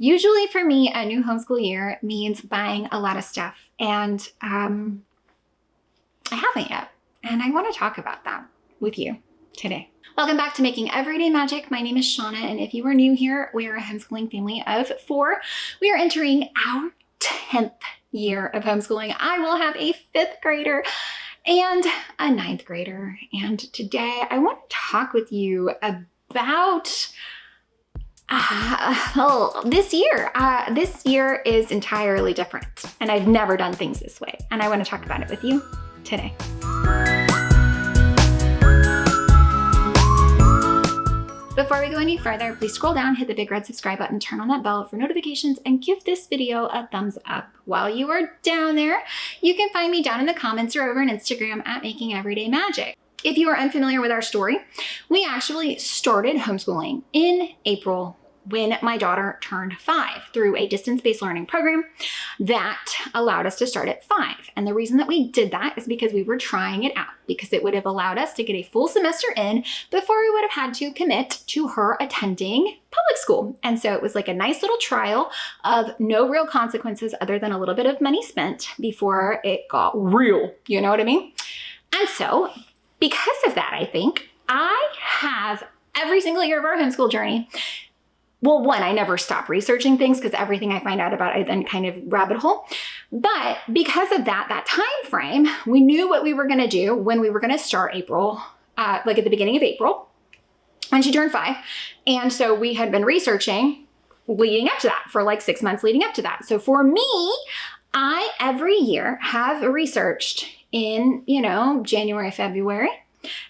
Usually for me, a new homeschool year means buying a lot of stuff, and I haven't yet. And I want to talk about that with you today. Welcome back to Making Everyday Magic. My name is Shauna, and if you are new here, we are a homeschooling family of 4. We are entering our 10th year of homeschooling. I will have a 5th grader and a 9th grader. And today I want to talk with you about this year. This year is entirely different, and I've never done things this way, and I want to talk about it with you today. Before we go any further, please scroll down, hit the big red subscribe button, turn on that bell for notifications, and give this video a thumbs up. While you are down there, you can find me down in the comments or over on Instagram at Making Everyday Magic. If you are unfamiliar with our story, we actually started homeschooling in April when my daughter turned 5 through a distance-based learning program that allowed us to start at 5. And the reason that we did that is because we were trying it out, because it would have allowed us to get a full semester in before we would have had to commit to her attending public school. And so it was like a nice little trial of no real consequences other than a little bit of money spent before it got real. You know what I mean? And so because of that, I think I have every single year of our homeschool journey. Well, one, I never stop researching things because everything I find out about, I then kind of rabbit hole. But because of that time frame, we knew what we were going to do when we were going to start April, like at the beginning of April, when she turned 5. And so we had been researching leading up to that for like 6 months leading up to that. So for me, I every year have researched in, January, February,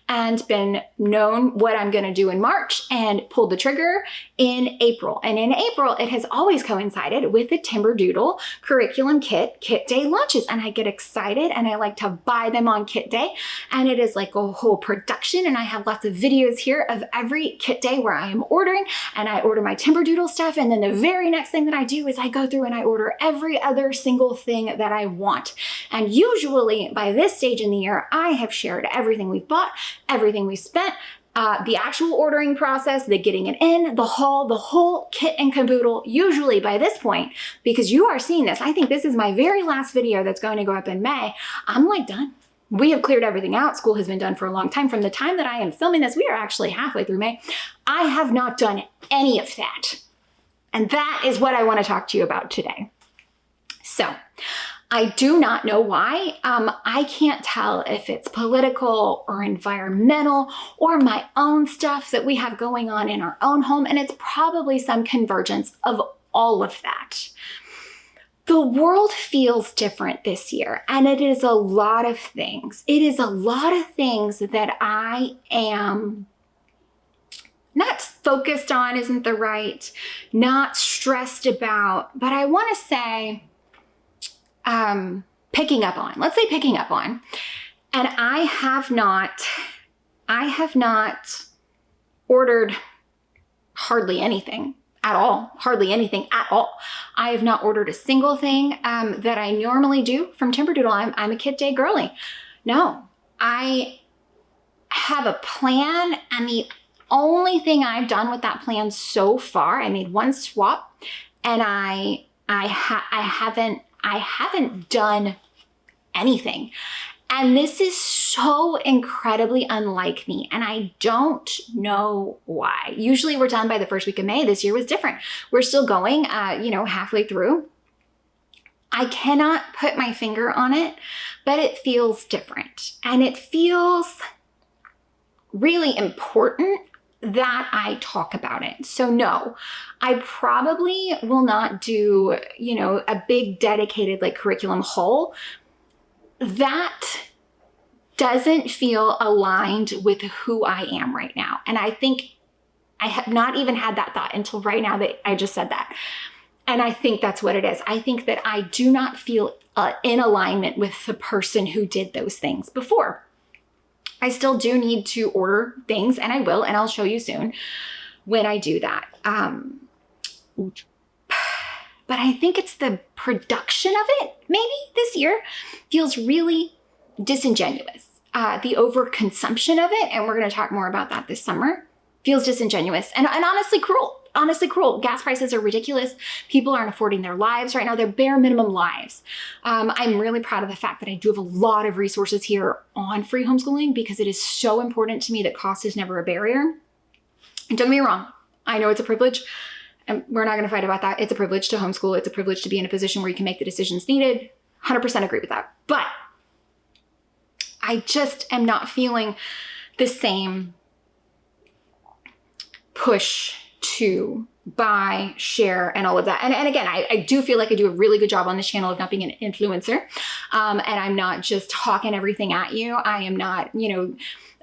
and been known what I'm going to do in March and pulled the trigger in April. And in April, it has always coincided with the Timberdoodle curriculum kit day launches. And I get excited and I like to buy them on kit day. And it is like a whole production. And I have lots of videos here of every kit day where I am ordering, and I order my Timberdoodle stuff. And then the very next thing that I do is I go through and I order every other single thing that I want. And usually by this stage in the year, I have shared everything we've bought, everything we spent, the actual ordering process, the getting it in, the haul, the whole kit and caboodle. Usually by this point, because you are seeing this, I think this is my very last video that's going to go up in May, I'm like done. We have cleared everything out. School has been done for a long time. From the time that I am filming this, we are actually halfway through May. I have not done any of that. And that is what I want to talk to you about today. So I do not know why. I can't tell if it's political or environmental or my own stuff that we have going on in our own home. And it's probably some convergence of all of that. The world feels different this year, and it is a lot of things. It is a lot of things that I am not focused on, isn't the right, not stressed about, but I want to say, picking up on. Let's say picking up on. And I have not ordered hardly anything at all. Hardly anything at all. I have not ordered a single thing that I normally do from Timberdoodle. I'm a kit day girly. No, I have a plan, and the only thing I've done with that plan so far, I made one swap, and I haven't done anything. And this is so incredibly unlike me, and I don't know why. Usually we're done by the first week of May. This year was different. We're still going, halfway through. I cannot put my finger on it, but it feels different. And it feels really important that I talk about it. So no, I probably will not do, a big dedicated curriculum haul. That doesn't feel aligned with who I am right now. And I think I have not even had that thought until right now that I just said that. And I think that's what it is. I think that I do not feel in alignment with the person who did those things before. I still do need to order things, and I will, and I'll show you soon when I do that. But I think it's the production of it, maybe this year, feels really disingenuous. The overconsumption of it, and we're going to talk more about that this summer, feels disingenuous and honestly cruel. honestly cruel. Gas prices are ridiculous. People aren't affording their lives right now, their bare minimum lives. I'm really proud of the fact that I do have a lot of resources here on free homeschooling because it is so important to me that cost is never a barrier. And don't get me wrong, I know it's a privilege, and we're not going to fight about that. It's a privilege to homeschool. It's a privilege to be in a position where you can make the decisions needed. 100% agree with that. But I just am not feeling the same push to buy, share, and all of that. And again, I do feel like I do a really good job on this channel of not being an influencer. And I'm not just hawking everything at you. I am not,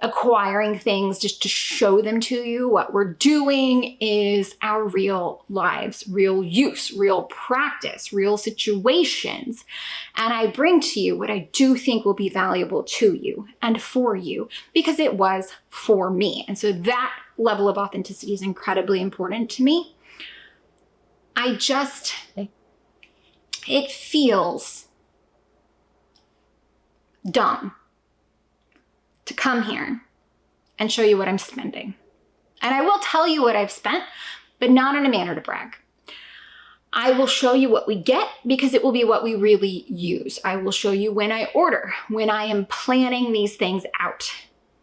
acquiring things just to show them to you. What we're doing is our real lives, real use, real practice, real situations. And I bring to you what I do think will be valuable to you and for you because it was for me. And so that level of authenticity is incredibly important to me. It feels dumb to come here and show you what I'm spending. And I will tell you what I've spent, but not in a manner to brag. I will show you what we get because it will be what we really use. I will show you when I order, when I am planning these things out.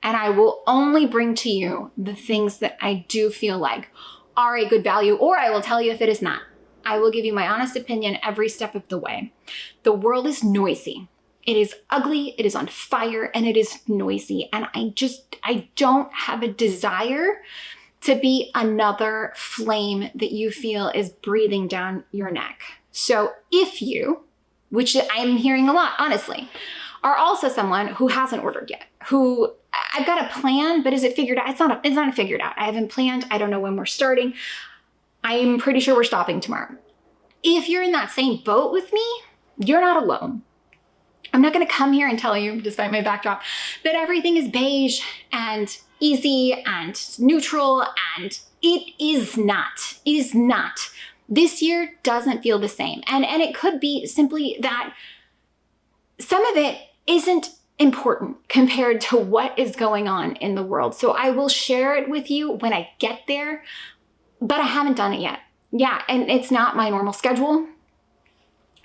And I will only bring to you the things that I do feel like are a good value, or I will tell you if it is not. I will give you my honest opinion every step of the way. The world is noisy. It is ugly, it is on fire, and it is noisy. And I don't have a desire to be another flame that you feel is breathing down your neck. So if you, which I'm hearing a lot, honestly, are also someone who hasn't ordered yet, who I've got a plan, but is it figured out? It's not figured out. I haven't planned. I don't know when we're starting. I'm pretty sure we're stopping tomorrow. If you're in that same boat with me, you're not alone. I'm not going to come here and tell you, despite my backdrop, that everything is beige and easy and neutral, and it is not. It is not. This year doesn't feel the same. And it could be simply that some of it isn't important compared to what is going on in the world. So I will share it with you when I get there, but I haven't done it yet. Yeah, and it's not my normal schedule.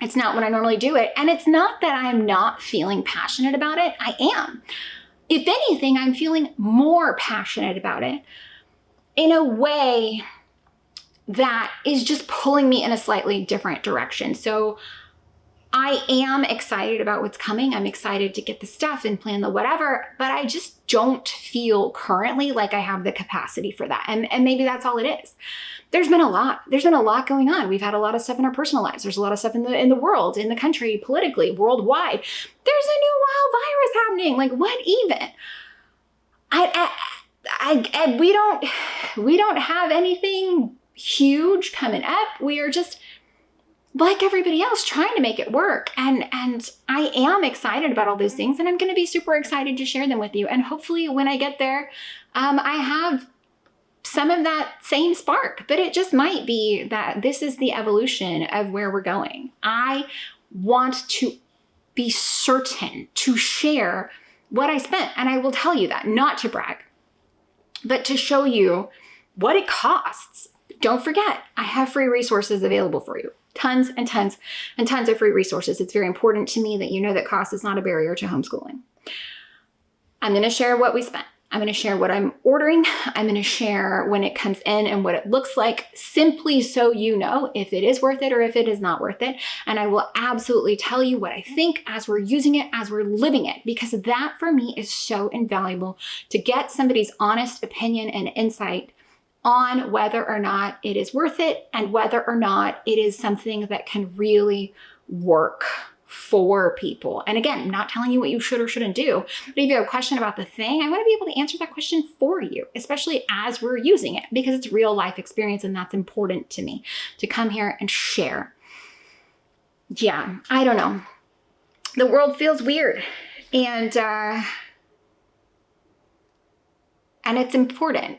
It's not when I normally do it. And it's not that I'm not feeling passionate about it. I am. If anything, I'm feeling more passionate about it in a way that is just pulling me in a slightly different direction. So I am excited about what's coming. I'm excited to get the stuff and plan the whatever, but I just don't feel currently like I have the capacity for that. And maybe that's all it is. There's been a lot. There's been a lot going on. We've had a lot of stuff in our personal lives. There's a lot of stuff in the world, in the country, politically, worldwide. There's a new wild virus happening. Like, what even? We don't have anything huge coming up. We are just, like everybody else, trying to make it work. And I am excited about all those things, and I'm going to be super excited to share them with you. And hopefully when I get there, I have some of that same spark, but it just might be that this is the evolution of where we're going. I want to be certain to share what I spent. And I will tell you that, not to brag, but to show you what it costs. Don't forget, I have free resources available for you. Tons and tons and tons of free resources. It's very important to me that you know that cost is not a barrier to homeschooling. I'm going to share what we spent. I'm going to share what I'm ordering. I'm going to share when it comes in and what it looks like, simply so you know if it is worth it or if it is not worth it. And I will absolutely tell you what I think as we're using it, as we're living it, because that for me is so invaluable to get somebody's honest opinion and insight on whether or not it is worth it and whether or not it is something that can really work for people. And again, I'm not telling you what you should or shouldn't do, but if you have a question about the thing, I want to be able to answer that question for you, especially as we're using it, because it's real life experience and that's important to me to come here and share. Yeah, I don't know. The world feels weird, and it's important,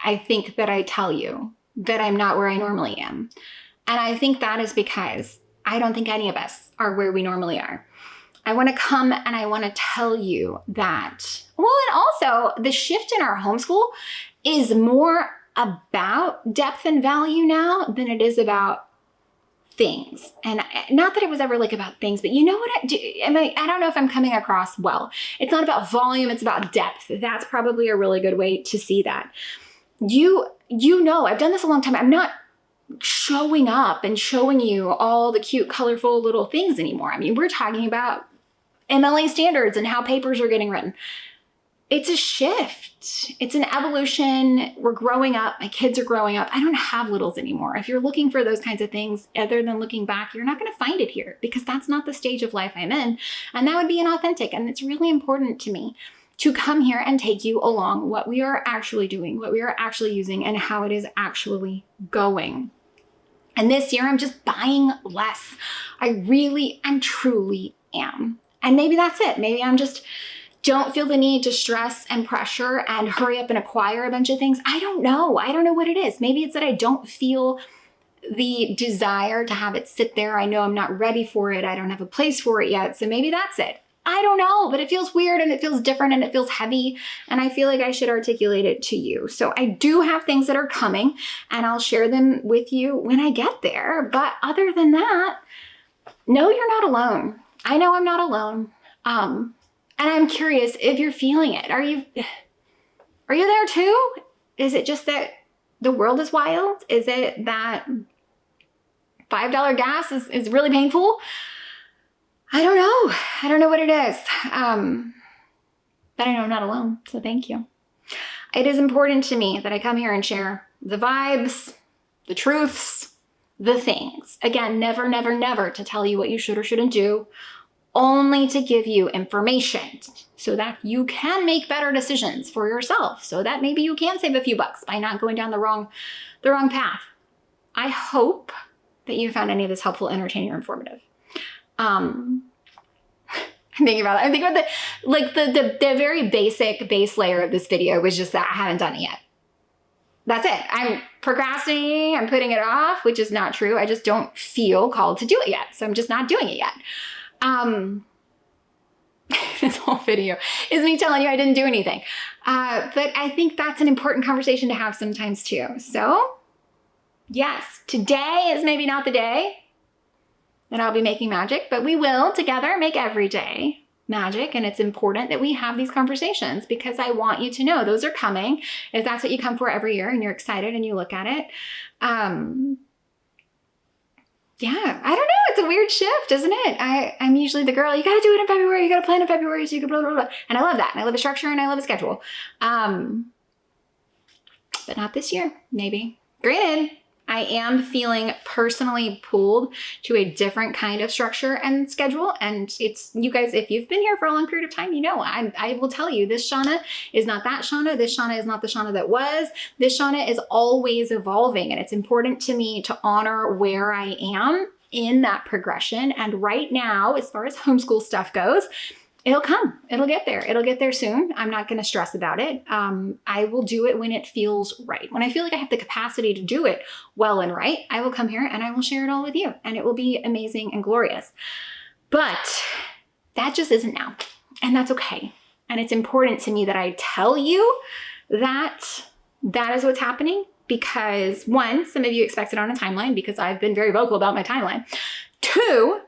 I think, that I tell you that I'm not where I normally am. And I think that is because I don't think any of us are where we normally are. I want to come and I want to tell you that, well, and also the shift in our homeschool is more about depth and value now than it is about things. And not that it was ever like about things, but you know what I don't know if I'm coming across well. It's not about volume, it's about depth. That's probably a really good way to see that. You know, I've done this a long time. I'm not showing up and showing you all the cute, colorful little things anymore. I mean, we're talking about MLA standards and how papers are getting written. It's a shift. It's an evolution. We're growing up. My kids are growing up. I don't have littles anymore. If you're looking for those kinds of things, other than looking back, you're not going to find it here because that's not the stage of life I'm in. And that would be inauthentic. And it's really important to me to come here and take you along what we are actually doing, what we are actually using, and how it is actually going. And this year, I'm just buying less. I really and truly am. And maybe that's it. Maybe I'm just don't feel the need to stress and pressure and hurry up and acquire a bunch of things. I don't know. I don't know what it is. Maybe it's that I don't feel the desire to have it sit there. I know I'm not ready for it. I don't have a place for it yet. So maybe that's it. I don't know, but it feels weird and it feels different and it feels heavy. And I feel like I should articulate it to you. So I do have things that are coming and I'll share them with you when I get there. But other than that, no, you're not alone. I know I'm not alone. And I'm curious if you're feeling it. Are you there too? Is it just that the world is wild? Is it that $5 gas is really painful? I don't know. I don't know what it is. But I know I'm not alone. So thank you. It is important to me that I come here and share the vibes, the truths, the things. Again, never, never, never to tell you what you should or shouldn't do. Only to give you information so that you can make better decisions for yourself, so that maybe you can save a few bucks by not going down the wrong path. I hope that you found any of this helpful, entertaining, or informative. I'm thinking about the very basic base layer of this video was just that I haven't done it yet. That's it. I'm procrastinating, I'm putting it off, which is not true. I just don't feel called to do it yet. So I'm just not doing it yet. This whole video is me telling you I didn't do anything. But I think that's an important conversation to have sometimes too. So yes, today is maybe not the day that I'll be making magic, but we will together make every day magic. And it's important that we have these conversations because I want you to know those are coming. If that's what you come for every year and you're excited and you look at it, yeah, I don't know. It's a weird shift, isn't it? I'm usually the girl, you got to do it in February. You got to plan in February so you can blah, blah, blah. And I love that. And I love a structure and I love a schedule. But not this year, maybe. Granted, I am feeling personally pulled to a different kind of structure and schedule. And it's, you guys, if you've been here for a long period of time, you know, I will tell you this Shanna is not that Shanna. This Shanna is not the Shanna that was. This Shanna is always evolving. And it's important to me to honor where I am in that progression. And right now, as far as homeschool stuff goes, it'll come, it'll get there. It'll get there soon. I'm not going to stress about it. I will do it when it feels right. When I feel like I have the capacity to do it well and right, I will come here and I will share it all with you and it will be amazing and glorious. But that just isn't now. And that's okay. And it's important to me that I tell you that that is what's happening because one, some of you expect it on a timeline because I've been very vocal about my timeline. Two,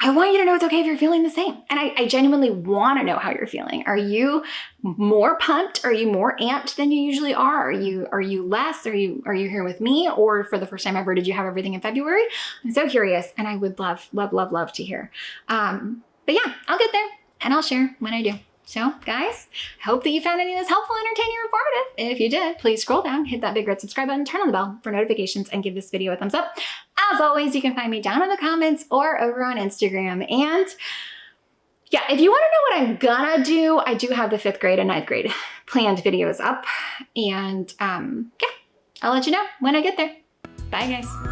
I want you to know it's okay if you're feeling the same. And I genuinely want to know how you're feeling. Are you more pumped? Are you more amped than you usually are? Are you less? Are you here with me? Or for the first time ever, did you have everything in February? I'm so curious and I would love, love, love, love to hear. But yeah, I'll get there and I'll share when I do. So guys, I hope that you found any of this helpful, entertaining, or informative. If you did, please scroll down, hit that big red subscribe button, turn on the bell for notifications, and give this video a thumbs up. As always, you can find me down in the comments or over on Instagram. And yeah, if you want to know what I'm gonna do, I do have the 5th grade and 9th grade planned videos up. And yeah, I'll let you know when I get there. Bye guys.